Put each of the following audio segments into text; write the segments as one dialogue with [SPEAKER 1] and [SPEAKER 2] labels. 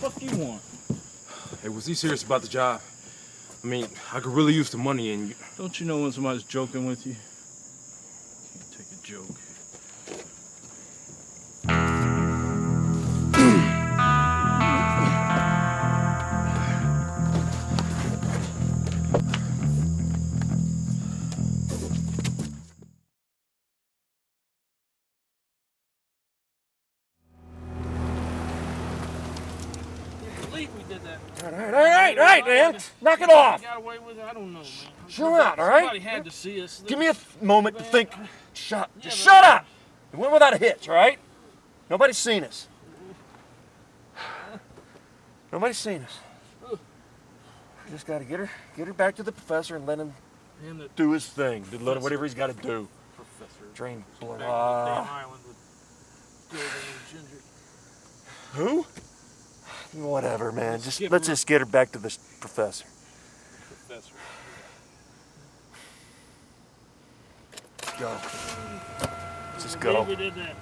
[SPEAKER 1] fuck you want?
[SPEAKER 2] Hey, was he serious about the job? I mean, I could really use the money and you...
[SPEAKER 1] Don't you know when somebody's joking with you? Can't take a joke.
[SPEAKER 2] All right, man. Knock it off.
[SPEAKER 1] Got away with it? I don't know, man.
[SPEAKER 2] Chill out, all right?
[SPEAKER 1] Somebody had to see us.
[SPEAKER 2] Give me a moment to think. Just shut up. We went without a hitch, all right? Nobody's seen us. Nobody's seen us. We just gotta get her back to the professor and let him do his thing. Let him whatever he's got to do.
[SPEAKER 1] Professor.
[SPEAKER 2] Drain blood.
[SPEAKER 1] Back to the damn island with Gilda and Ginger.
[SPEAKER 2] Who? Whatever, man. Let's just get her back to the professor.
[SPEAKER 1] Professor.
[SPEAKER 2] Go. Let's just go.
[SPEAKER 1] We did that.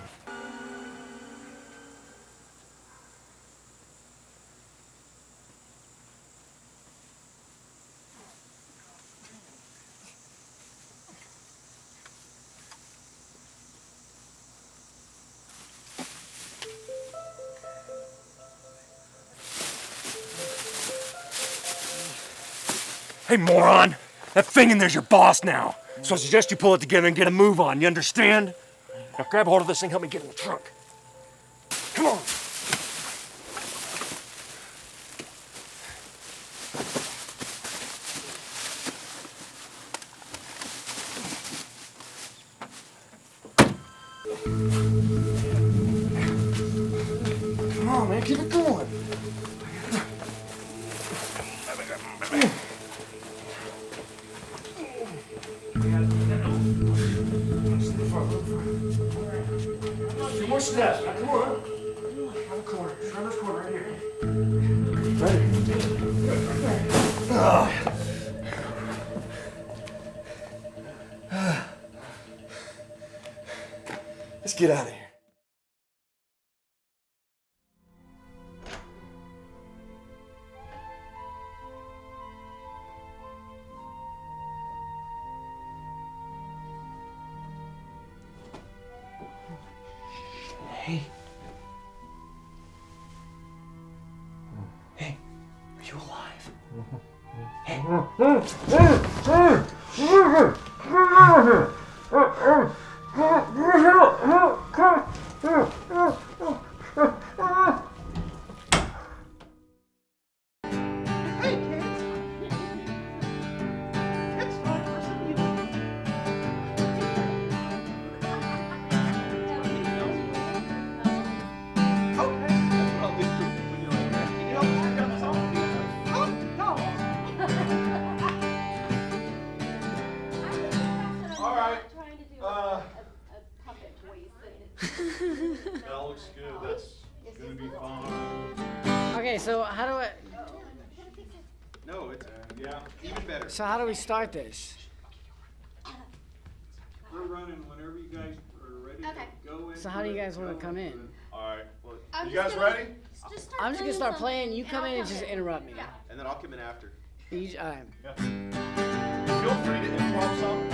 [SPEAKER 2] Hey, moron! That thing in there's your boss now. So I suggest you pull it together and get a move on, you understand? Now grab hold of this thing, help me get in the trunk. Come on! Come on, man, keep it going. Two more steps. Now, come on. Around the corner. Around this corner right here. Ready? Let's get out of here. Hey. Hey, are you alive? Hey.
[SPEAKER 3] That looks good. That's gonna be fun.
[SPEAKER 4] Okay, so how do I...
[SPEAKER 3] No, it's yeah, even better.
[SPEAKER 4] So how do we start this?
[SPEAKER 3] We're running whenever you guys are ready to go in.
[SPEAKER 4] So how do you guys want to come in?
[SPEAKER 3] All right. Well, you guys ready?
[SPEAKER 4] I'm just gonna start playing. You come in and just interrupt me.
[SPEAKER 3] And then I'll come in after.
[SPEAKER 4] All right.
[SPEAKER 3] Feel free to improv something.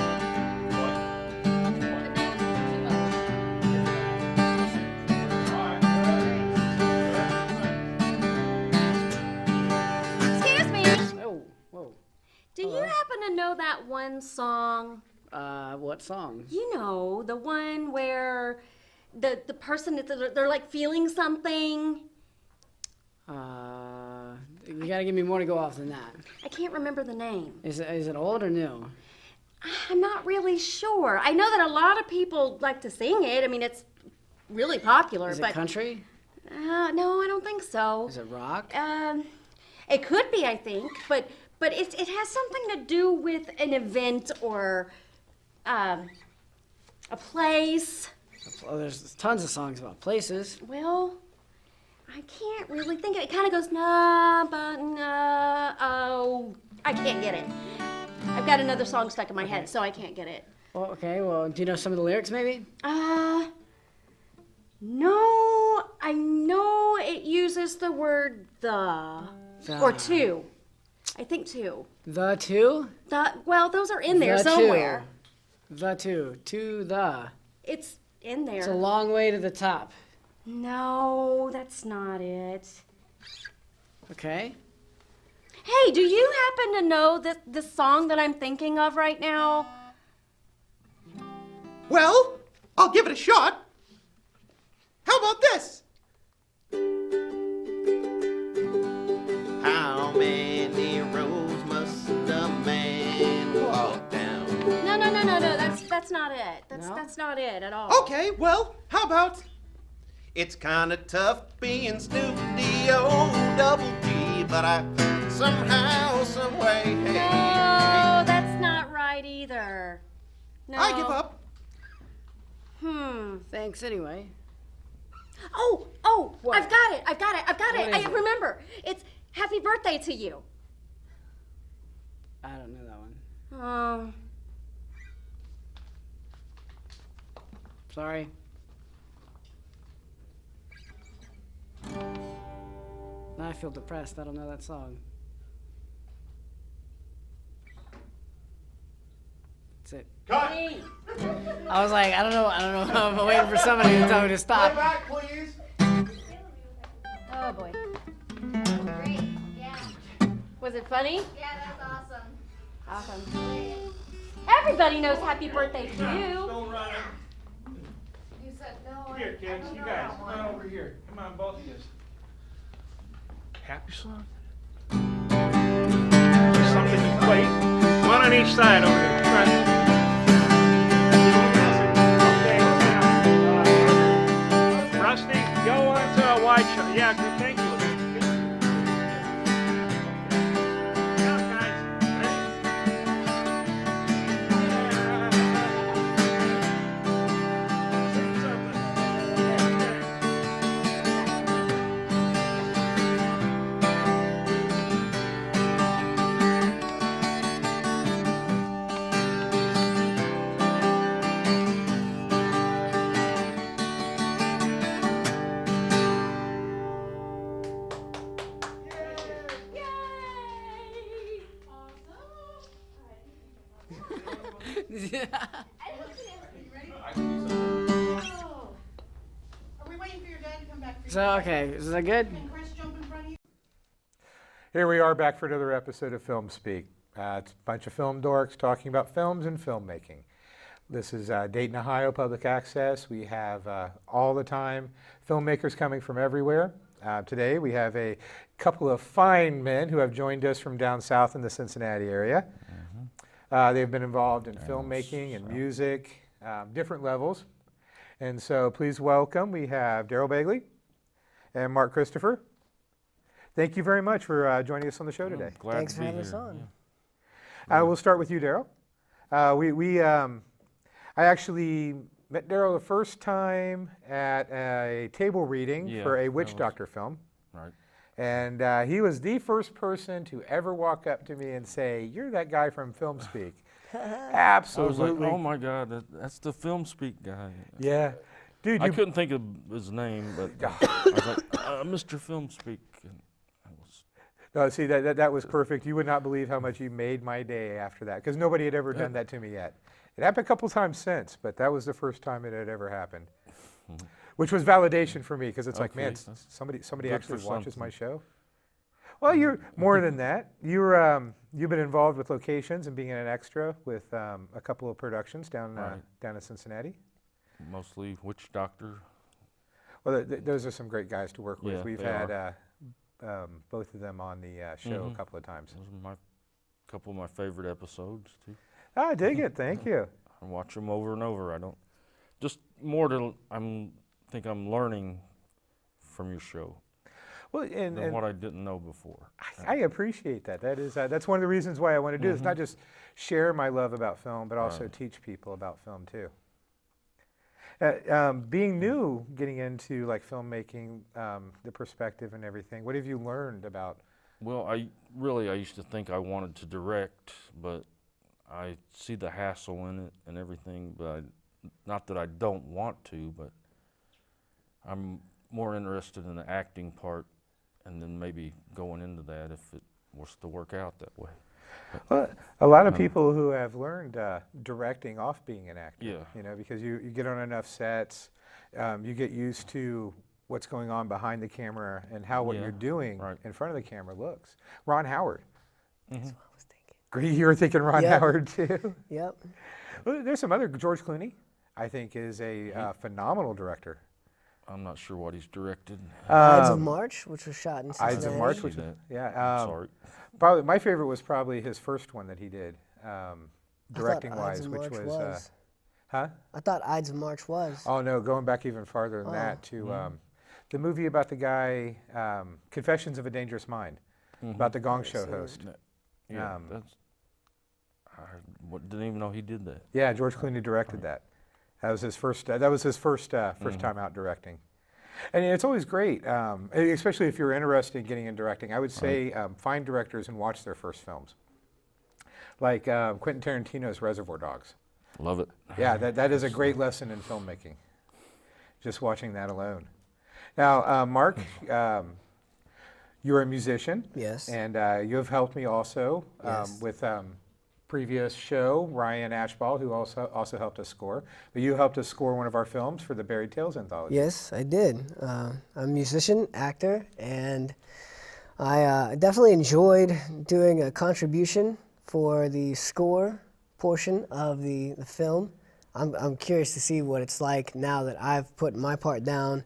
[SPEAKER 5] Do you happen to know that one song?
[SPEAKER 4] What song?
[SPEAKER 5] You know, the one where the person, they're like feeling something.
[SPEAKER 4] You gotta give me more to go off than that.
[SPEAKER 5] I can't remember the name.
[SPEAKER 4] Is it old or new?
[SPEAKER 5] I'm not really sure. I know that a lot of people like to sing it. I mean, it's really popular.
[SPEAKER 4] Is it country?
[SPEAKER 5] No, I don't think so.
[SPEAKER 4] Is it rock?
[SPEAKER 5] It could be, I think, but it has something to do with an event or a place.
[SPEAKER 4] Oh, there's tons of songs about places.
[SPEAKER 5] Well, I can't really think of it. It kind of goes, nah, but nah, oh, I can't get it. I've got another song stuck in my head, so I can't get it.
[SPEAKER 4] Well, okay, well, do you know some of the lyrics, maybe?
[SPEAKER 5] No, I know it uses the word the. Or two. I think two.
[SPEAKER 4] The two?
[SPEAKER 5] Well, those are in there
[SPEAKER 4] The
[SPEAKER 5] somewhere.
[SPEAKER 4] Two. The two. To the.
[SPEAKER 5] It's in there.
[SPEAKER 4] It's a long way to the top.
[SPEAKER 5] No, that's not it.
[SPEAKER 4] Okay.
[SPEAKER 5] Hey, do you happen to know the song that I'm thinking of right now?
[SPEAKER 6] Well, I'll give it a shot. How about this? How many roads must a man walk down?
[SPEAKER 5] No. That's not it. That's not it at all.
[SPEAKER 6] Okay, well, how about it's kinda tough being Snoop D-O double G, but I somehow, some way, hey.
[SPEAKER 5] No, that's not right either. No.
[SPEAKER 6] I give up.
[SPEAKER 4] Thanks anyway.
[SPEAKER 5] Oh,
[SPEAKER 4] What?
[SPEAKER 5] I've got it.
[SPEAKER 4] What is
[SPEAKER 5] I
[SPEAKER 4] it?
[SPEAKER 5] remember. It's Happy Birthday to You.
[SPEAKER 4] I don't know that one.
[SPEAKER 5] Oh.
[SPEAKER 4] Sorry. Now I feel depressed. I don't know that song. That's it.
[SPEAKER 3] Cut!
[SPEAKER 4] I was like, I don't know. I'm waiting for somebody to tell me to
[SPEAKER 3] Play
[SPEAKER 4] stop.
[SPEAKER 3] back, please.
[SPEAKER 5] Oh boy.
[SPEAKER 7] Great, yeah.
[SPEAKER 5] Was it funny?
[SPEAKER 7] Yeah, that's awesome.
[SPEAKER 5] Awesome. Everybody knows Happy Birthday to You.
[SPEAKER 3] Don't run it.
[SPEAKER 7] You said no.
[SPEAKER 3] Here, kids, you guys, come on over here. Come on, both of you. Happy song? Something you play. One on each side over here. Try it. Okay, now, Rusty, go on to a wide shot. Yeah, good, thank you. Now, guys, ready? Sing something.
[SPEAKER 8] Are we waiting for your dad to come back for
[SPEAKER 4] So, okay, is that good?
[SPEAKER 8] Can Chris jump in front of you?
[SPEAKER 9] Here we are back for another episode of Film Speak. It's a bunch of film dorks talking about films and filmmaking. This is Dayton, Ohio Public Access. We have all the time filmmakers coming from everywhere. Today we have a couple of fine men who have joined us from down south in the Cincinnati area. They've been involved in filmmaking and music, different levels. And so please welcome, we have Daryl Bagley and Mark Christopher. Thank you very much for joining us on the show today.
[SPEAKER 2] Thanks for having us on.
[SPEAKER 9] We'll start with you, Daryl. I actually met Daryl the first time at a table reading for a witch doctor film.
[SPEAKER 2] Right.
[SPEAKER 9] And he was the first person to ever walk up to me and say, "You're that guy from FilmSpeak." Absolutely.
[SPEAKER 10] I was like, oh my God, that's the FilmSpeak guy.
[SPEAKER 9] Yeah. Dude,
[SPEAKER 10] I couldn't think of his name, but I was like, Mr. FilmSpeak. And I was,
[SPEAKER 9] No, see, that was perfect. You would not believe how much you made my day after that, because nobody had ever done that to me yet. It happened a couple times since, but that was the first time it had ever happened, which was validation for me, because it's like, man,
[SPEAKER 10] that's
[SPEAKER 9] somebody
[SPEAKER 10] good
[SPEAKER 9] actually
[SPEAKER 10] for
[SPEAKER 9] watches my
[SPEAKER 10] something.
[SPEAKER 9] show. Well, you're more than that. You've been involved with locations and being an extra with a couple of productions down in Cincinnati.
[SPEAKER 10] mostly Witch Doctor.
[SPEAKER 9] Well, those are some great guys to work with.
[SPEAKER 10] Yeah,
[SPEAKER 9] We've
[SPEAKER 10] they
[SPEAKER 9] had both of them on the show a couple of times.
[SPEAKER 10] Those are my couple of my favorite episodes too.
[SPEAKER 9] I dig it. Thank you.
[SPEAKER 10] I watch them over and over. I don't just more to think I'm learning from your show
[SPEAKER 9] Well,
[SPEAKER 10] than
[SPEAKER 9] and
[SPEAKER 10] what I didn't know before.
[SPEAKER 9] I appreciate that. That's one of the reasons why I want to do this. Not just share my love about film, but also teach people about film too. Being new, getting into like filmmaking, the perspective and everything. What have you learned about?
[SPEAKER 10] Well, I used to think I wanted to direct, but I see the hassle in it and everything. But not that I don't want to, but I'm more interested in the acting part and then maybe going into that if it was to work out that way.
[SPEAKER 9] Well, a lot of people who have learned directing off being an actor,
[SPEAKER 10] Yeah.
[SPEAKER 9] you know, because you get on enough sets, you get used to what's going on behind the camera and how what
[SPEAKER 10] Yeah,
[SPEAKER 9] you're doing
[SPEAKER 10] right.
[SPEAKER 9] in front of the camera looks. Ron Howard.
[SPEAKER 4] That's what I was thinking.
[SPEAKER 9] Great, you were thinking Ron
[SPEAKER 4] Yep.
[SPEAKER 9] Howard too.
[SPEAKER 4] Yep.
[SPEAKER 9] Well, there's some other, George Clooney, I think is a phenomenal director.
[SPEAKER 10] I'm not sure what he's directed.
[SPEAKER 4] Ides of March, which was shot in Cincinnati.
[SPEAKER 9] Ides of March,
[SPEAKER 10] See
[SPEAKER 9] which
[SPEAKER 10] that.
[SPEAKER 9] yeah.
[SPEAKER 10] Sorry.
[SPEAKER 9] Probably my favorite was probably his first one that he did, directing
[SPEAKER 4] I thought Ides
[SPEAKER 9] wise,
[SPEAKER 4] of
[SPEAKER 9] which
[SPEAKER 4] March
[SPEAKER 9] was, huh?
[SPEAKER 4] I thought Ides of March was.
[SPEAKER 9] Oh no, going back even farther than that to the movie about the guy, Confessions of a Dangerous Mind, about the Gong Show host.
[SPEAKER 10] Yeah, didn't even know he did that.
[SPEAKER 9] Yeah, George Clooney directed that. That was his first. That was his first time out directing. And it's always great, especially if you're interested in getting in directing. I would say find directors and watch their first films, like Quentin Tarantino's Reservoir Dogs.
[SPEAKER 10] Love it.
[SPEAKER 9] Yeah, that is a great lesson in filmmaking, just watching that alone. Now, Mark, you're a musician.
[SPEAKER 4] Yes.
[SPEAKER 9] And you have helped me also
[SPEAKER 4] Yes.
[SPEAKER 9] with previous show, Ryan Ashball, who also helped us score. But you helped us score one of our films for the Buried Tales anthology.
[SPEAKER 4] Yes, I did. I'm a musician, actor, and I definitely enjoyed doing a contribution for the score portion of the film. I'm curious to see what it's like now that I've put my part down.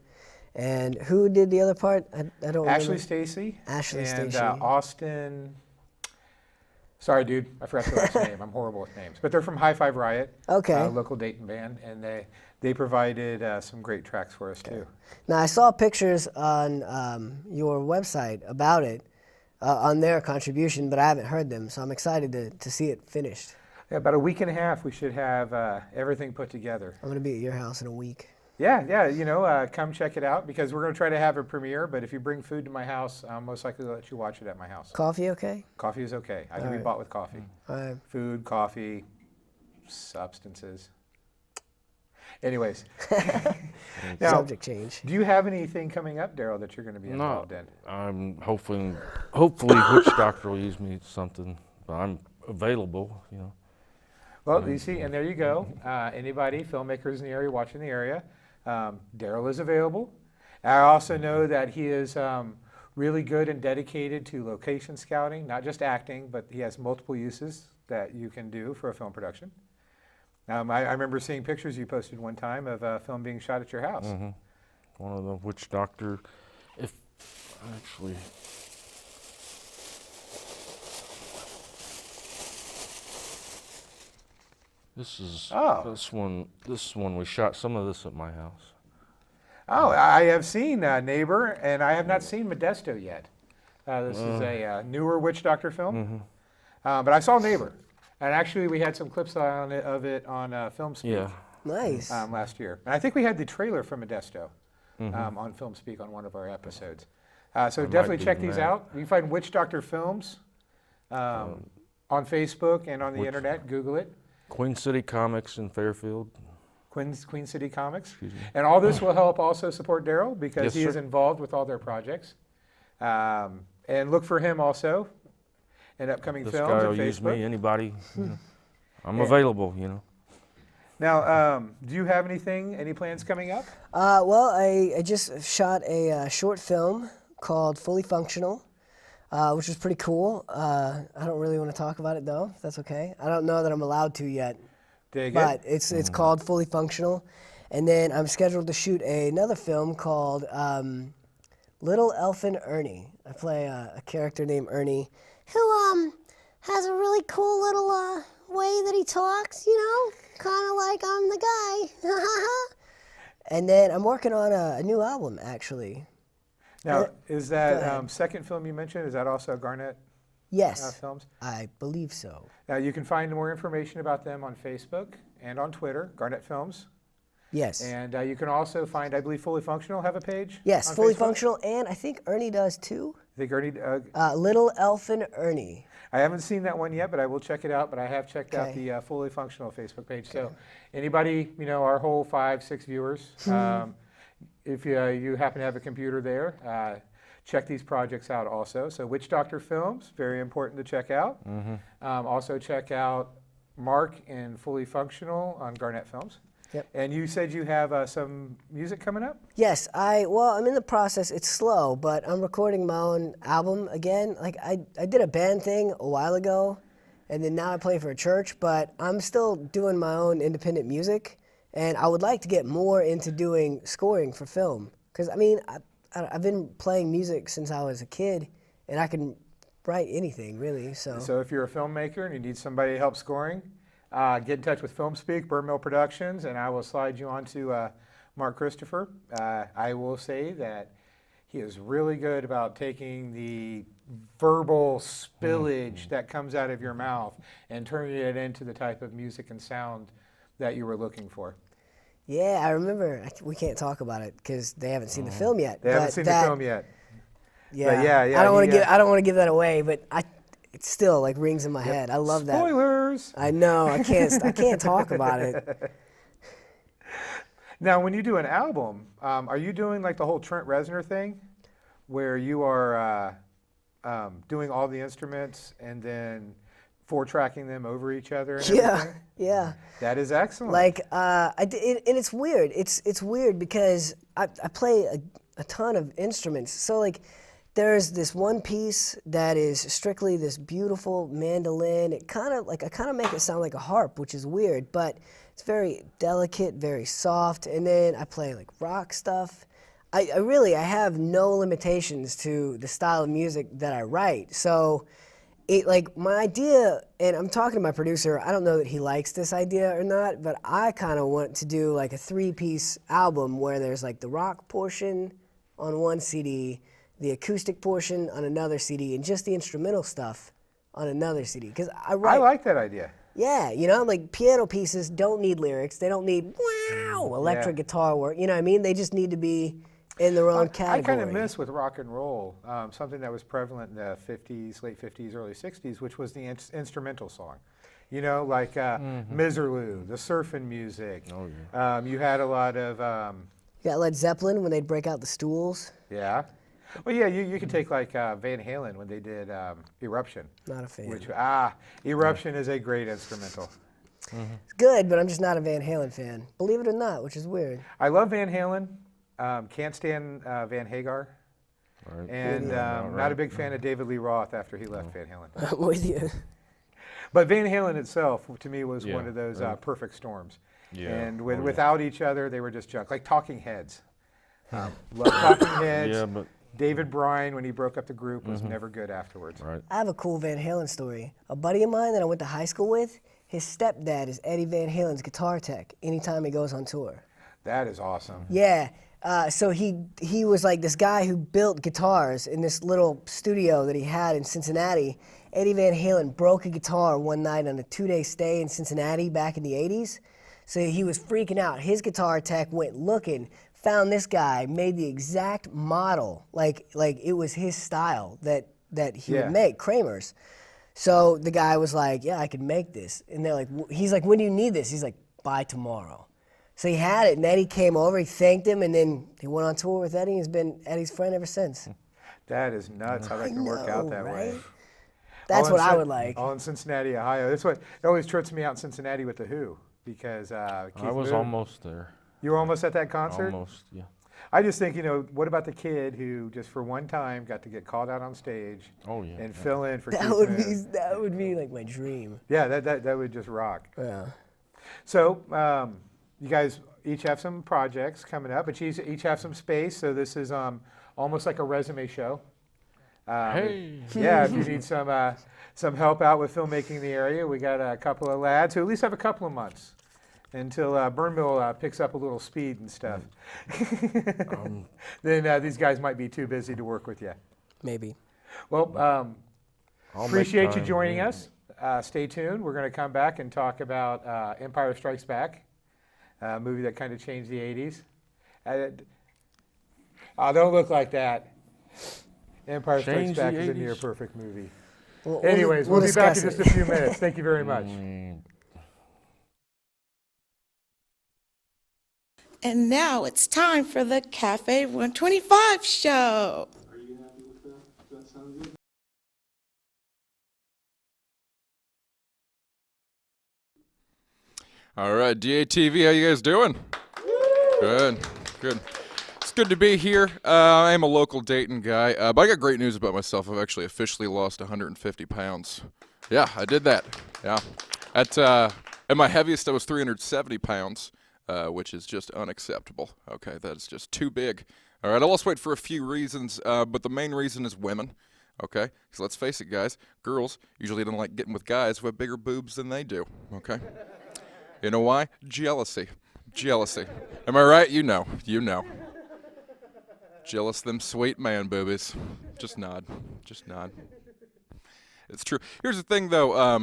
[SPEAKER 4] And who did the other part? I don't remember.
[SPEAKER 9] Ashley Stacy.
[SPEAKER 4] Ashley
[SPEAKER 9] and
[SPEAKER 4] Stacy.
[SPEAKER 9] Austin. Sorry, dude, I forgot the last name. I'm horrible with names. But they're from High Five Riot,
[SPEAKER 4] Okay.
[SPEAKER 9] local Dayton band, and they provided some great tracks for us too.
[SPEAKER 4] Now, I saw pictures on your website about it, on their contribution, but I haven't heard them, so I'm excited to see it finished.
[SPEAKER 9] Yeah, about a week and a half, we should have everything put together.
[SPEAKER 4] I'm going to be at your house in a week.
[SPEAKER 9] Yeah, you know, come check it out because we're going to try to have a premiere. But if you bring food to my house, I'm most likely to let you watch it at my house.
[SPEAKER 4] Coffee okay?
[SPEAKER 9] Coffee is okay. I can be
[SPEAKER 4] right.
[SPEAKER 9] bought with coffee.
[SPEAKER 4] All right.
[SPEAKER 9] Food, coffee, substances. Anyways, now,
[SPEAKER 4] Subject change.
[SPEAKER 9] do you have anything coming up, Daryl, that you're going to be involved in?
[SPEAKER 10] I'm hopefully Witch Doctor will use me something, but I'm available, you know.
[SPEAKER 9] Well, you see, and there you go. Anybody, filmmakers in the area, watching the area, Daryl is available. I also know that he is really good and dedicated to location scouting, not just acting, but he has multiple uses that you can do for a film production. I remember seeing pictures you posted one time of a film being shot at your house.
[SPEAKER 10] Mm-hmm. One of the Witch Doctor, if actually. This is this one we shot some of this at my house.
[SPEAKER 9] Oh, I have seen Neighbor, and I have not seen Modesto yet. This is a newer Witch Doctor film, but I saw Neighbor, and actually we had some clips of it on FilmSpeak.
[SPEAKER 10] Yeah.
[SPEAKER 4] Nice.
[SPEAKER 9] Last year, and I think we had the trailer from Modesto on FilmSpeak on one of our episodes. So definitely check these out. You can find Witch Doctor Films on Facebook and on the internet. Google it.
[SPEAKER 10] Queen City Comics in Fairfield.
[SPEAKER 9] Queen City Comics. And all this will help also support Daryl because
[SPEAKER 10] Yes,
[SPEAKER 9] he is
[SPEAKER 10] sir.
[SPEAKER 9] involved with all their projects. And look for him also in upcoming
[SPEAKER 10] This
[SPEAKER 9] films
[SPEAKER 10] guy
[SPEAKER 9] on
[SPEAKER 10] will use
[SPEAKER 9] Facebook.
[SPEAKER 10] me, anybody. You know. I'm available, you know.
[SPEAKER 9] Now, do you have any plans coming up?
[SPEAKER 4] Well, I just shot a short film called Fully Functional, which was pretty cool. I don't really want to talk about it though, if that's okay. I don't know that I'm allowed to yet.
[SPEAKER 9] Dig
[SPEAKER 4] But
[SPEAKER 9] it.
[SPEAKER 4] it's called Fully Functional. And then I'm scheduled to shoot another film called Little Elfin Ernie. I play a character named Ernie who has a really cool little way that he talks, you know, kind of like I'm the guy. And then I'm working on a new album, actually.
[SPEAKER 9] Now, is that
[SPEAKER 4] ahead.
[SPEAKER 9] second film you mentioned, is that also Garnet
[SPEAKER 4] Yes,
[SPEAKER 9] Films?
[SPEAKER 4] I believe so.
[SPEAKER 9] Now, you can find more information about them on Facebook and on Twitter, Garnet Films.
[SPEAKER 4] Yes.
[SPEAKER 9] And you can also find, I believe, Fully Functional have a page?
[SPEAKER 4] Yes,
[SPEAKER 9] on
[SPEAKER 4] Fully
[SPEAKER 9] Facebook?
[SPEAKER 4] Functional, and I think Ernie does too.
[SPEAKER 9] I think Ernie,
[SPEAKER 4] Little Elfin Ernie.
[SPEAKER 9] I haven't seen that one yet, but I will check it out. But I have checked out
[SPEAKER 4] Okay.
[SPEAKER 9] the Fully Functional Facebook page. So anybody, you know, our whole 5-6 viewers, if you happen to have a computer there, check these projects out also. So Witch Doctor Films, very important to check out. Also check out Mark in Fully Functional on Garnet Films.
[SPEAKER 4] Yep.
[SPEAKER 9] And you said you have some music coming up?
[SPEAKER 4] Yes, I'm in the process. It's slow, but I'm recording my own album again. Like I did a band thing a while ago, and then now I play for a church, but I'm still doing my own independent music, and I would like to get more into doing scoring for film. Because, I mean, I've been playing music since I was a kid, and I can write anything, really.
[SPEAKER 9] So if you're a filmmaker and you need somebody to help scoring, get in touch with FilmSpeak, Burn Mill Productions, and I will slide you on to Mark Christopher. I will say that he is really good about taking the verbal spillage that comes out of your mouth and turning it into the type of music and sound that you were looking for.
[SPEAKER 4] Yeah, I remember. We can't talk about it because they haven't seen the film yet.
[SPEAKER 9] They haven't seen the film yet.
[SPEAKER 4] Yeah,
[SPEAKER 9] but yeah.
[SPEAKER 4] I don't want to give that away, but it still like rings in my head. I love that.
[SPEAKER 9] Spoilers.
[SPEAKER 4] I know. I can't talk about it.
[SPEAKER 9] Now, when you do an album, are you doing like the whole Trent Reznor thing, where you are doing all the instruments and then four-tracking them over each other? And everything?
[SPEAKER 4] Yeah.
[SPEAKER 9] That is excellent.
[SPEAKER 4] Like, and it's weird. It's weird because I play a ton of instruments. So like, there's this one piece that is strictly this beautiful mandolin. I kind of make it sound like a harp, which is weird, but it's very delicate, very soft. And then I play like rock stuff. I have no limitations to the style of music that I write. So my idea, and I'm talking to my producer, I don't know that he likes this idea or not, but I kind of want to do like a 3-piece album where there's like the rock portion on one CD, the acoustic portion on another CD, and just the instrumental stuff on another CD. Because I
[SPEAKER 9] like that idea.
[SPEAKER 4] Yeah, like piano pieces don't need lyrics. They don't need electric guitar work. You know what I mean? They just need to be in their own category.
[SPEAKER 9] I kind of miss with rock and roll something that was prevalent in the 50s, late 50s, early 60s, which was the instrumental song. Like Miserlou, the surfing music. Oh, yeah. You had a lot of...
[SPEAKER 4] You got Led Zeppelin when they'd break out the stools.
[SPEAKER 9] Yeah. Well, yeah, you could take like Van Halen when they did Eruption.
[SPEAKER 4] Not a fan.
[SPEAKER 9] Eruption is a great instrumental.
[SPEAKER 4] It's good, but I'm just not a Van Halen fan. Believe it or not, which is weird.
[SPEAKER 9] I love Van Halen. Can't stand Van Hagar. Right. And not a big fan of David Lee Roth after he left Van Halen.
[SPEAKER 4] I'm with you.
[SPEAKER 9] But Van Halen itself, to me, was one of those perfect storms. Yeah. And without each other, they were just junk. Like Talking Heads. Love Talking Heads. Yeah, but David Bryan, when he broke up the group, was never good afterwards. Right.
[SPEAKER 4] I have a cool Van Halen story. A buddy of mine that I went to high school with, his stepdad is Eddie Van Halen's guitar tech anytime he goes on tour.
[SPEAKER 9] That is awesome.
[SPEAKER 4] Yeah. So he was like this guy who built guitars in this little studio that he had in Cincinnati. Eddie Van Halen broke a guitar one night on a 2-day stay in Cincinnati back in the 80s. So he was freaking out. His guitar tech went looking, found this guy, made the exact model, like it was his style that he would make, Kramer's. So the guy was like, yeah, I could make this. And they're like, he's like, when do you need this? He's like, by tomorrow. So he had it, and Eddie came over, he thanked him, and then he went on tour with Eddie. He's been Eddie's friend ever since.
[SPEAKER 9] That is nuts how that can work out that way.
[SPEAKER 4] That's what I would like.
[SPEAKER 9] All in Cincinnati, Ohio. That's what it always trips me out in Cincinnati with The Who, because
[SPEAKER 10] I was almost there.
[SPEAKER 9] You were almost at that concert?
[SPEAKER 10] Almost, yeah.
[SPEAKER 9] I just think, what about the kid who just for one time got to get called out on stage and fill in for Keith
[SPEAKER 4] That would be like my dream.
[SPEAKER 9] Yeah, that would just rock.
[SPEAKER 4] Yeah.
[SPEAKER 9] So, you guys each have some projects coming up, but you each have some space, so this is almost like a resume show.
[SPEAKER 10] Hey!
[SPEAKER 9] Yeah, if you need some help out with filmmaking in the area, we got a couple of lads who at least have a couple of months until Burn Mill picks up a little speed and stuff. Then these guys might be too busy to work with you.
[SPEAKER 4] Maybe.
[SPEAKER 9] Well, appreciate you joining us. Stay tuned. We're going to come back and talk about Empire Strikes Back, a movie that kind of changed the 80s. Don't look like that. Empire Strikes Back is a near perfect movie. Anyways, we'll be back in just a few minutes. Thank you very much.
[SPEAKER 11] And now it's time for the Cafe 125 show. All right, DATV, how you guys doing? Good, good. It's good to be here. I am a local Dayton guy, but I got great news about myself. I've actually officially lost 150 pounds. Yeah, I did that. Yeah. At my heaviest, I was 370 pounds, which is just unacceptable. Okay, that is just too big. All right, I lost weight for a few reasons, but the main reason is women. Okay, so let's face it, guys. Girls usually don't like getting with guys who have bigger boobs than they do. Okay. You know why? Jealousy. Jealousy. Am I right? You know. You know. Jealous them sweet man boobies. Just nod. Just nod. It's true. Here's the thing, though. I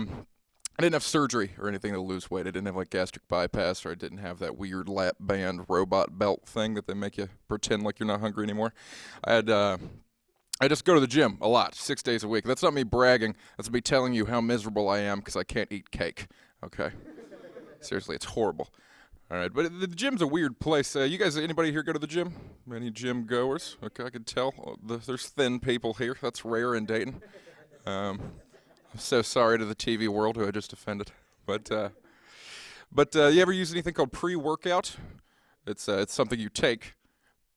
[SPEAKER 11] didn't have surgery or anything to lose weight. I didn't have like gastric bypass, or I didn't have that weird lap band robot belt thing that they make you pretend like you're not hungry anymore. I just go to the gym a lot, 6 days a week. That's not me bragging. That's me telling you how miserable I am because I can't eat cake. Okay. Seriously, it's horrible. All right, but the gym's a weird place. You guys, anybody here go to the gym? Any gym goers? Okay, I can tell. There's thin people here. That's rare in Dayton. I'm so sorry to the TV world who I just offended. But you ever use anything called pre-workout? It's something you take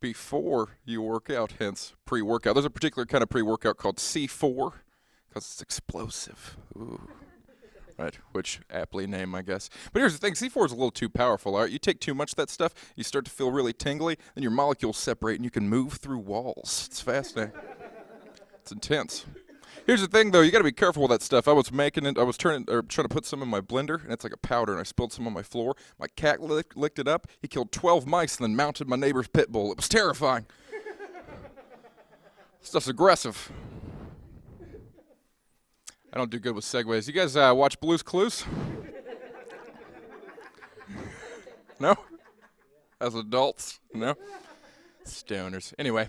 [SPEAKER 11] before you work out, hence pre-workout. There's a particular kind of pre-workout called C4 because it's explosive. Ooh. Right, which aptly name, I guess. But here's the thing, C4 is a little too powerful, all right? You take too much of that stuff, you start to feel really tingly, then your molecules separate and you can move through walls. It's fascinating. It's intense. Here's the thing, though, you got to be careful with that stuff. I was making it, trying to put some in my blender, and it's like a powder, and I spilled some on my floor. My cat licked it up. He killed 12 mice and then mounted my neighbor's pit bull. It was terrifying. Stuff's aggressive. I don't do good with segues. You guys watch Blue's Clues? No? As adults? No? Stoners. Anyway,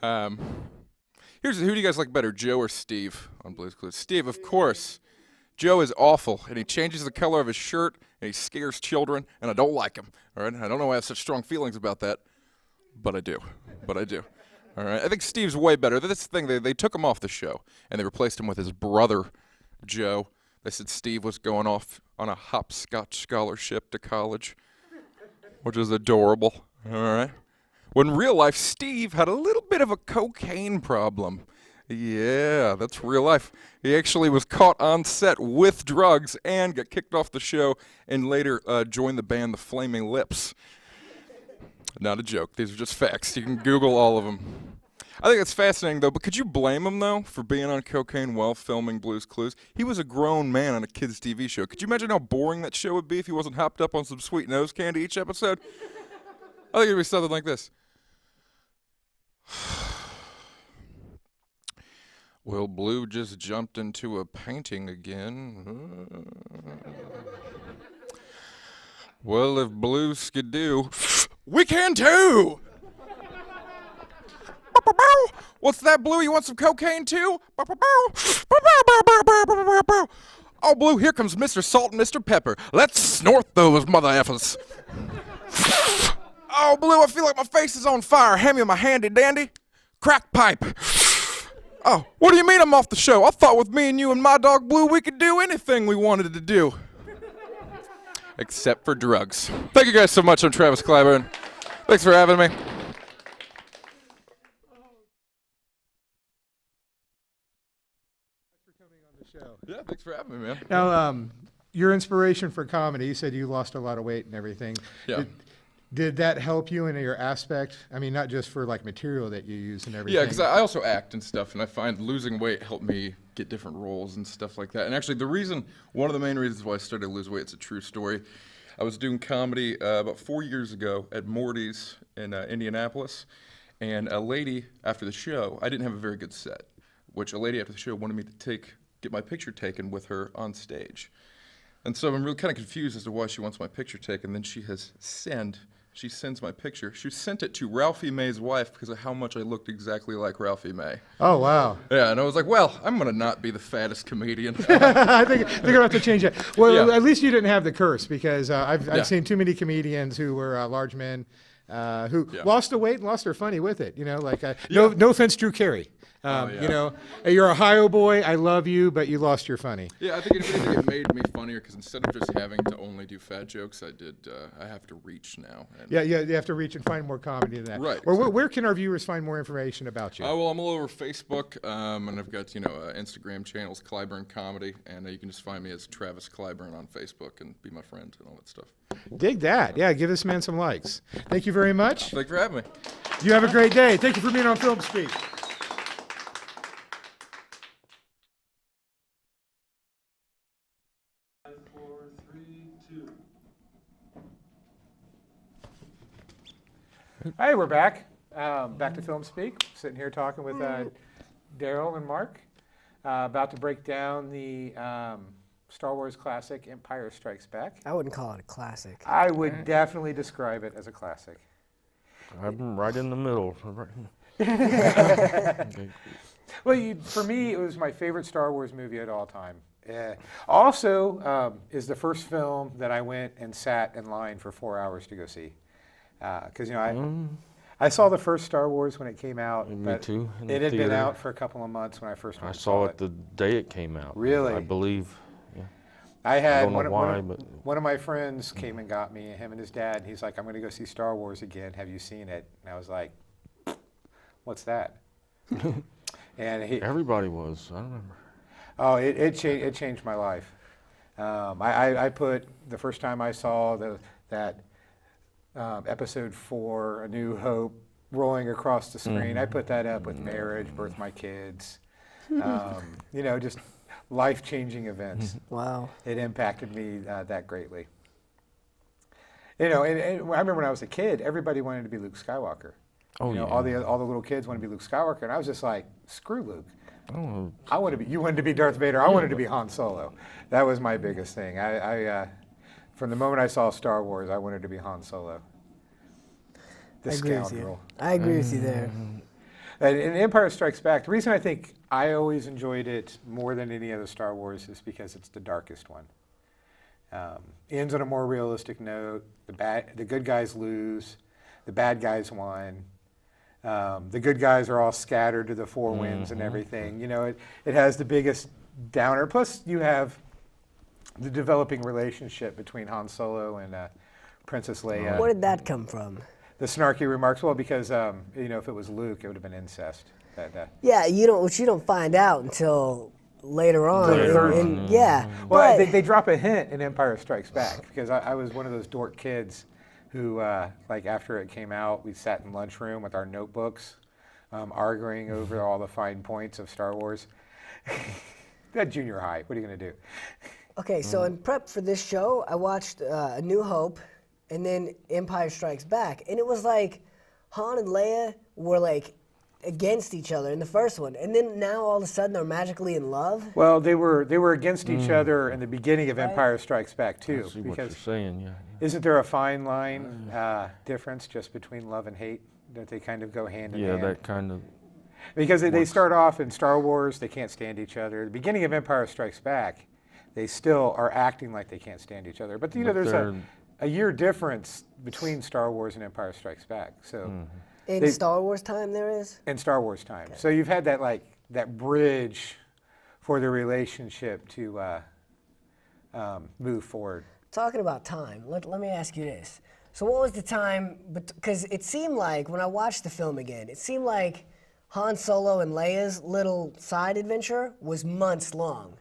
[SPEAKER 11] who do you guys like better, Joe or Steve on Blue's Clues? Steve, of course. Joe is awful, and he changes the color of his shirt, and he scares children, and I don't like him. All right? I don't know why I have such strong feelings about that, but I do. But I do. All right? I think Steve's way better. That's the thing. They took him off the show, and they replaced him with his brother, Joe. They said Steve was going off on a hopscotch scholarship to college, which is adorable. All right? When in real life, Steve had a little bit of a cocaine problem. Yeah, that's real life. He actually was caught on set with drugs and got kicked off the show and later joined the band The Flaming Lips. Not a joke. These are just facts. You can Google all of them. I think it's fascinating, though, but could you blame him, though, for being on cocaine while filming Blue's Clues? He was a grown man on a kids' TV show. Could you imagine how boring that show would be if he wasn't hopped up on some sweet nose candy each episode? I think it'd be something like this. Well, Blue just jumped into a painting again. Well, if Blue skidoo, we can too! What's that, Blue? You want some cocaine too? Oh, Blue, here comes Mr. Salt and Mr. Pepper. Let's snort those mother effers. Oh, Blue, I feel like my face is on fire. Hand me my handy dandy crack pipe. Oh, what do you mean I'm off the show? I thought with me and you and my dog Blue we could do anything we wanted to do. Except for drugs. Thank you guys so much. I'm Travis Clyburn. Thanks for having me. Yeah, thanks for having me, man.
[SPEAKER 9] Now, your inspiration for comedy, you said you lost a lot of weight and everything.
[SPEAKER 11] Yeah.
[SPEAKER 9] Did that help you in your aspect? I mean, not just for like material that you use and everything.
[SPEAKER 11] Yeah, because I also act and stuff, and I find losing weight helped me get different roles and stuff like that. And actually, one of the main reasons why I started to lose weight, it's a true story. I was doing comedy about 4 years ago at Morty's in Indianapolis, and a lady after the show, I didn't have a very good set, which a lady after the show wanted me to get my picture taken with her on stage. And so I'm really kind of confused as to why she wants my picture taken. Then she sends my picture. She sent it to Ralphie May's wife because of how much I looked exactly like Ralphie May.
[SPEAKER 9] Oh, wow.
[SPEAKER 11] Yeah, and I was like, well, I'm going to not be the fattest comedian.
[SPEAKER 9] I think they're going to have to change that. Well,
[SPEAKER 11] Yeah.
[SPEAKER 9] at least you didn't have the curse, because I've seen too many comedians who were large men who lost the weight and lost their funny with it. You know, like no offense, Drew Carey. You know, hey, you're a Ohio boy. I love you, but you lost your funny.
[SPEAKER 11] Yeah, I think if anything, it made me funnier because instead of just having to only do fat jokes, I have to reach now. And
[SPEAKER 9] Yeah, you have to reach and find more comedy than that.
[SPEAKER 11] Right,
[SPEAKER 9] Or where can our viewers find more information about you?
[SPEAKER 11] well, I'm all over Facebook, and I've got Instagram channels, Clyburn Comedy, and you can just find me as Travis Clyburn on Facebook and be my friend and all that stuff.
[SPEAKER 9] Dig that. Yeah, give this man some likes. Thank you very much.
[SPEAKER 11] Thanks for having me.
[SPEAKER 9] You have a great day. Thank you for being on Film Speak. Hey, we're back. Back to Film Speak. Sitting here talking with Daryl and Mark. About to break down the Star Wars classic, Empire Strikes Back.
[SPEAKER 4] I wouldn't call it a classic.
[SPEAKER 9] I would definitely describe it as a classic.
[SPEAKER 10] I'm right in the middle.
[SPEAKER 9] Well, for me, it was my favorite Star Wars movie at all time. Also, is the first film that I went and sat in line for 4 hours to go see. Because I saw the first Star Wars when it came out.
[SPEAKER 10] Me too.
[SPEAKER 9] It had been out for a couple of months when I first went.
[SPEAKER 10] I saw it the day it came out.
[SPEAKER 9] Really?
[SPEAKER 10] I believe. Yeah.
[SPEAKER 9] I had
[SPEAKER 10] I don't know why, but
[SPEAKER 9] one of my friends came and got me, him and his dad. And he's like, "I'm going to go see Star Wars again. Have you seen it?" And I was like, "What's that?" And
[SPEAKER 10] everybody was. I don't remember.
[SPEAKER 9] Oh, it changed my life. I put the first time I saw that episode 4, A New Hope, rolling across the screen. I put that up with marriage, birth my kids. Just life-changing events.
[SPEAKER 4] Wow.
[SPEAKER 9] It impacted me that greatly. And I remember when I was a kid, everybody wanted to be Luke Skywalker.
[SPEAKER 10] Oh, yeah.
[SPEAKER 9] All the little kids wanted to be Luke Skywalker, and I was just like, screw Luke.
[SPEAKER 10] Oh.
[SPEAKER 9] You wanted to be Darth Vader. I wanted to be Han Solo. That was my biggest thing. From the moment I saw Star Wars, I wanted to be Han Solo. The scoundrel.
[SPEAKER 4] I agree with you there.
[SPEAKER 9] And in Empire Strikes Back, the reason I think I always enjoyed it more than any other Star Wars is because it's the darkest one. Ends on a more realistic note. The good guys lose. The bad guys won. The good guys are all scattered to the four winds and everything. It has the biggest downer. Plus, you have the developing relationship between Han Solo and Princess Leia.
[SPEAKER 4] Where did that come from?
[SPEAKER 9] The snarky remarks. Well, because if it was Luke, it would have been incest.
[SPEAKER 4] Yeah, which you don't find out until later on.
[SPEAKER 9] Well,
[SPEAKER 4] but
[SPEAKER 9] they drop a hint in Empire Strikes Back because I was one of those dork kids who, after it came out, we sat in lunchroom with our notebooks, arguing over all the fine points of Star Wars. That junior high. What are you going to do?
[SPEAKER 4] Okay, so in prep for this show, I watched A New Hope and then Empire Strikes Back. And it was like Han and Leia were like against each other in the first one. And then now all of a sudden they're magically in love.
[SPEAKER 9] Well, they were against each other in the beginning of Empire Strikes Back too.
[SPEAKER 10] I see what you're saying, yeah.
[SPEAKER 9] Isn't there a fine line difference just between love and hate? That they kind of go hand in hand?
[SPEAKER 10] Yeah, that kind of...
[SPEAKER 9] Because they start off in Star Wars, they can't stand each other. The beginning of Empire Strikes Back, they still are acting like they can't stand each other. But there's a year difference between Star Wars and Empire Strikes Back. So
[SPEAKER 4] in Star Wars time there is?
[SPEAKER 9] In Star Wars time. Okay. So you've had that bridge for the relationship to move forward.
[SPEAKER 4] Talking about time, let me ask you this. So what was the time, because it seemed like, when I watched the film again, it seemed like Han Solo and Leia's little side adventure was months long.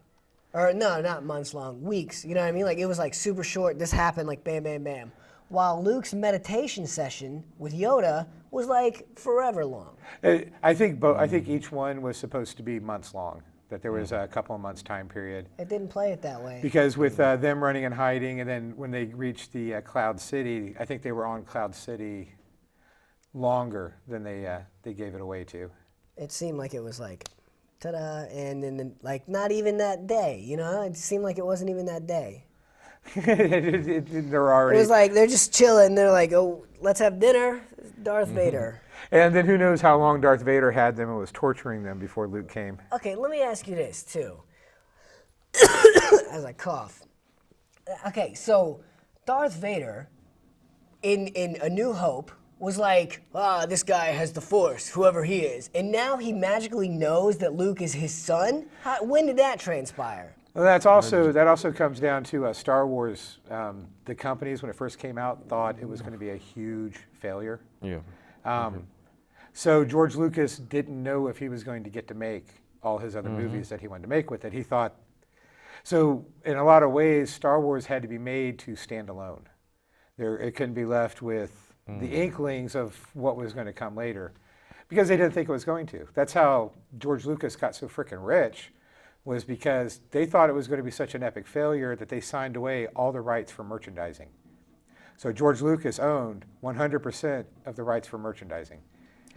[SPEAKER 4] Or no, not months long, weeks, you know what I mean? Like it was like super short, this happened like bam, bam, bam. While Luke's meditation session with Yoda was like forever long.
[SPEAKER 9] I think each one was supposed to be months long, that there was a couple of months time period.
[SPEAKER 4] It didn't play it that way.
[SPEAKER 9] Because with them running and hiding, and then when they reached the Cloud City, I think they were on Cloud City longer than they gave it away to.
[SPEAKER 4] It seemed like it was like, ta-da, and then like not even that day, It seemed like it wasn't even that day.
[SPEAKER 9] They're already.
[SPEAKER 4] It was like they're just chilling. They're like, oh, let's have dinner, Darth Vader.
[SPEAKER 9] And then who knows how long Darth Vader had them and was torturing them before Luke came.
[SPEAKER 4] Okay, let me ask you this too. As I cough. Okay, so Darth Vader in A New Hope was like, this guy has the Force, whoever he is, and now he magically knows that Luke is his son? When did that transpire?
[SPEAKER 9] Well, that also comes down to Star Wars. The companies, when it first came out, thought it was going to be a huge failure.
[SPEAKER 10] Yeah.
[SPEAKER 9] So George Lucas didn't know if he was going to get to make all his other movies that he wanted to make with it. He thought, so in a lot of ways, Star Wars had to be made to stand alone. It couldn't be left with the inklings of what was going to come later, because they didn't think it was going to. That's how George Lucas got so freaking rich, was because they thought it was going to be such an epic failure that they signed away all the rights for merchandising. So George Lucas owned 100% of the rights for merchandising.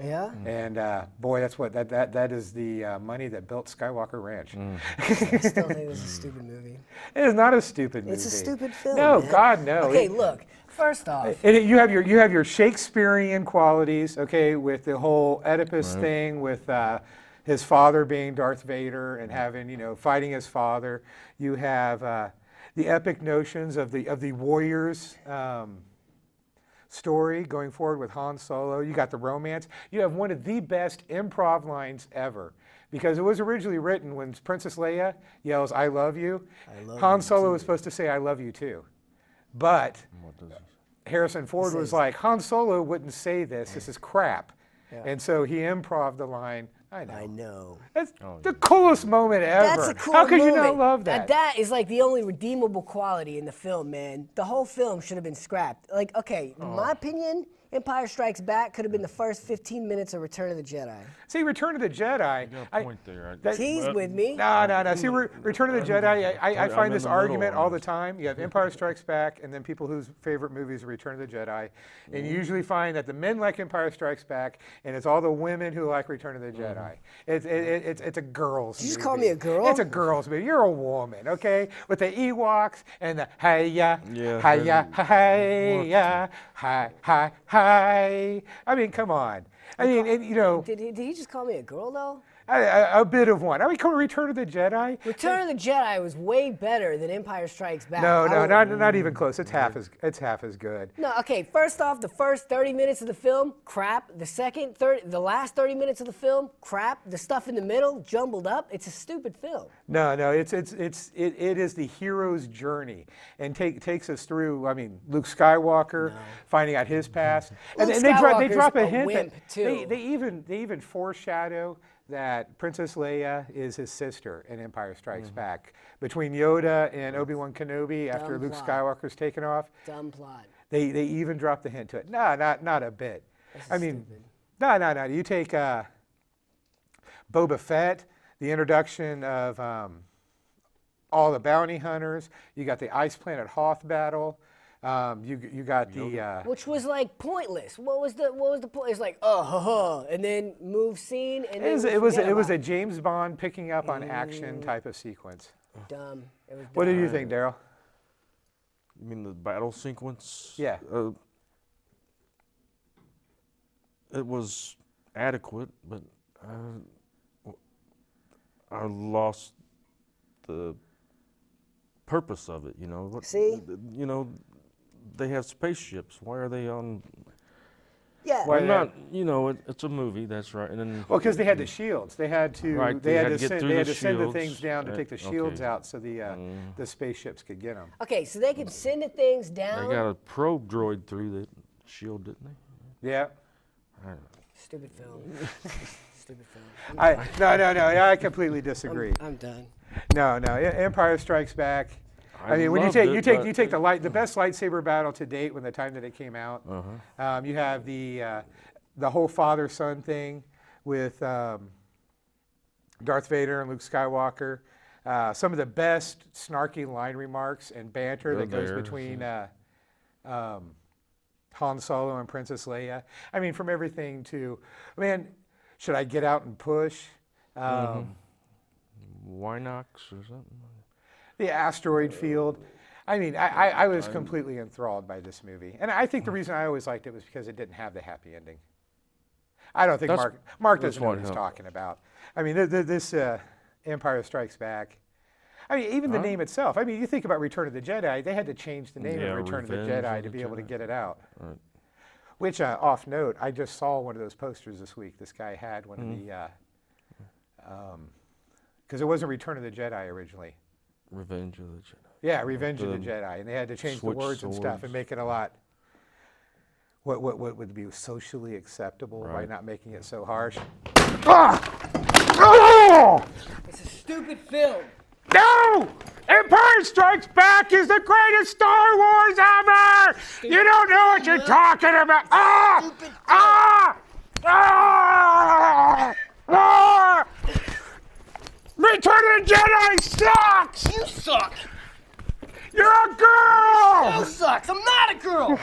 [SPEAKER 4] Yeah?
[SPEAKER 9] And boy, that is the money that built Skywalker Ranch.
[SPEAKER 4] I still think this is a stupid movie.
[SPEAKER 9] It is not a stupid movie.
[SPEAKER 4] It's a stupid film.
[SPEAKER 9] No,
[SPEAKER 4] man.
[SPEAKER 9] God, no.
[SPEAKER 4] Okay, look. First off,
[SPEAKER 9] You have your Shakespearean qualities, okay, with the whole Oedipus thing, with his father being Darth Vader and having, fighting his father. You have the epic notions of the warriors story going forward with Han Solo. You got the romance. You have one of the best improv lines ever, because it was originally written when Princess Leia yells, "I love you." Han Solo was supposed to say, "I love you too." But Harrison Ford was like, Han Solo wouldn't say this. This is crap. Yeah. And so he improv'd the line, "I know."
[SPEAKER 4] I know.
[SPEAKER 9] That's the coolest moment ever.
[SPEAKER 4] That's a cool
[SPEAKER 9] How could
[SPEAKER 4] moment.
[SPEAKER 9] you not love that?
[SPEAKER 4] That is like the only redeemable quality in the film, man. The whole film should have been scrapped. Like, okay, in my opinion, Empire Strikes Back could have been the first 15 minutes of Return of the Jedi.
[SPEAKER 9] See, Return of the Jedi.
[SPEAKER 10] You got a point there.
[SPEAKER 4] Tease with me.
[SPEAKER 9] No. See, Return of the Jedi, I find this argument all the time. You have Empire Strikes Back, and then people whose favorite movies are Return of the Jedi. And you usually find that the men like Empire Strikes Back, and it's all the women who like Return of the Jedi. It's a girl's movie.
[SPEAKER 4] Did you just call me a girl?
[SPEAKER 9] It's a girl's movie. You're a woman, okay? With the Ewoks and the hi-ya,
[SPEAKER 10] Yeah.
[SPEAKER 9] hi-ya, hi-ya, hi. I mean, come on. I mean,
[SPEAKER 4] Did he just call me a girl, though?
[SPEAKER 9] a bit of one. I mean, Return of the Jedi.
[SPEAKER 4] Return of the Jedi was way better than Empire Strikes Back.
[SPEAKER 9] No, not even close. It's half as good.
[SPEAKER 4] No, okay. First off, the first 30 minutes of the film, crap. The last 30 minutes of the film, crap. The stuff in the middle, jumbled up. It's a stupid film.
[SPEAKER 9] No, it is the hero's journey, and takes us through. I mean, Luke Skywalker finding out his past, and they drop a hint
[SPEAKER 4] wimp,
[SPEAKER 9] that they even foreshadow that Princess Leia is his sister in Empire Strikes Back. Between Yoda and Obi-Wan Kenobi, after Luke Skywalker's taken off,
[SPEAKER 4] dumb plot.
[SPEAKER 9] They even dropped the hint to it. No, not a bit. I mean, no. You take Boba Fett, the introduction of all the bounty hunters. You got the Ice Planet Hoth battle. You got the
[SPEAKER 4] which was like pointless. What was the point? It's like and then move scene and
[SPEAKER 9] it was a James Bond picking up on action type of sequence.
[SPEAKER 4] Dumb. It was dumb.
[SPEAKER 9] What did you think, Daryl?
[SPEAKER 10] You mean the battle sequence?
[SPEAKER 9] Yeah.
[SPEAKER 10] It was adequate, but I lost the purpose of it.
[SPEAKER 4] See?
[SPEAKER 10] They have spaceships. Why are they on?
[SPEAKER 4] Yeah.
[SPEAKER 9] Why
[SPEAKER 10] not? It's a movie. That's right. And then
[SPEAKER 9] because they had the shields. They had to.
[SPEAKER 10] Right,
[SPEAKER 9] They had to
[SPEAKER 10] get
[SPEAKER 9] send.
[SPEAKER 10] through
[SPEAKER 9] They had
[SPEAKER 10] the
[SPEAKER 9] to send the
[SPEAKER 10] shields.
[SPEAKER 9] things down to take the shields
[SPEAKER 10] Okay.
[SPEAKER 9] out, so the spaceships could get them.
[SPEAKER 4] Okay, so they could send the things
[SPEAKER 10] they
[SPEAKER 4] down.
[SPEAKER 10] got a probe droid through the shield, didn't they?
[SPEAKER 9] Yeah.
[SPEAKER 4] Stupid film. Stupid film.
[SPEAKER 9] No. I completely disagree.
[SPEAKER 4] I'm done.
[SPEAKER 9] No. Empire Strikes Back. I mean, when you take the best lightsaber battle to date, when the time that it came out, you have the whole father-son thing with Darth Vader and Luke Skywalker. Some of the best snarky line remarks and banter that goes between Han Solo and Princess Leia. I mean, from everything to, man, should I get out and push?
[SPEAKER 10] Winox or something.
[SPEAKER 9] The asteroid field. I mean, I was completely enthralled by this movie. And I think the reason I always liked it was because it didn't have the happy ending. I don't think Mark doesn't know what he's talking about. I mean, this Empire Strikes Back. I mean, even the name itself. I mean, you think about Return of the Jedi, they had to change the name of Return of the Jedi to be able to get it out.
[SPEAKER 10] Right.
[SPEAKER 9] Which, off note, I just saw one of those posters this week. This guy had one of the, because it wasn't Return of the Jedi originally.
[SPEAKER 10] Revenge of the Jedi.
[SPEAKER 9] Yeah, Revenge of the Jedi, and they had to change the words and stuff and make it a lot. What would be socially acceptable by not making it so harsh?
[SPEAKER 4] It's a stupid film.
[SPEAKER 9] No! Empire Strikes Back is the greatest Star Wars ever! You don't know what you're talking about! Return of the Jedi sucks!
[SPEAKER 4] You suck.
[SPEAKER 9] You're a girl!
[SPEAKER 4] You sucks. I'm not a girl.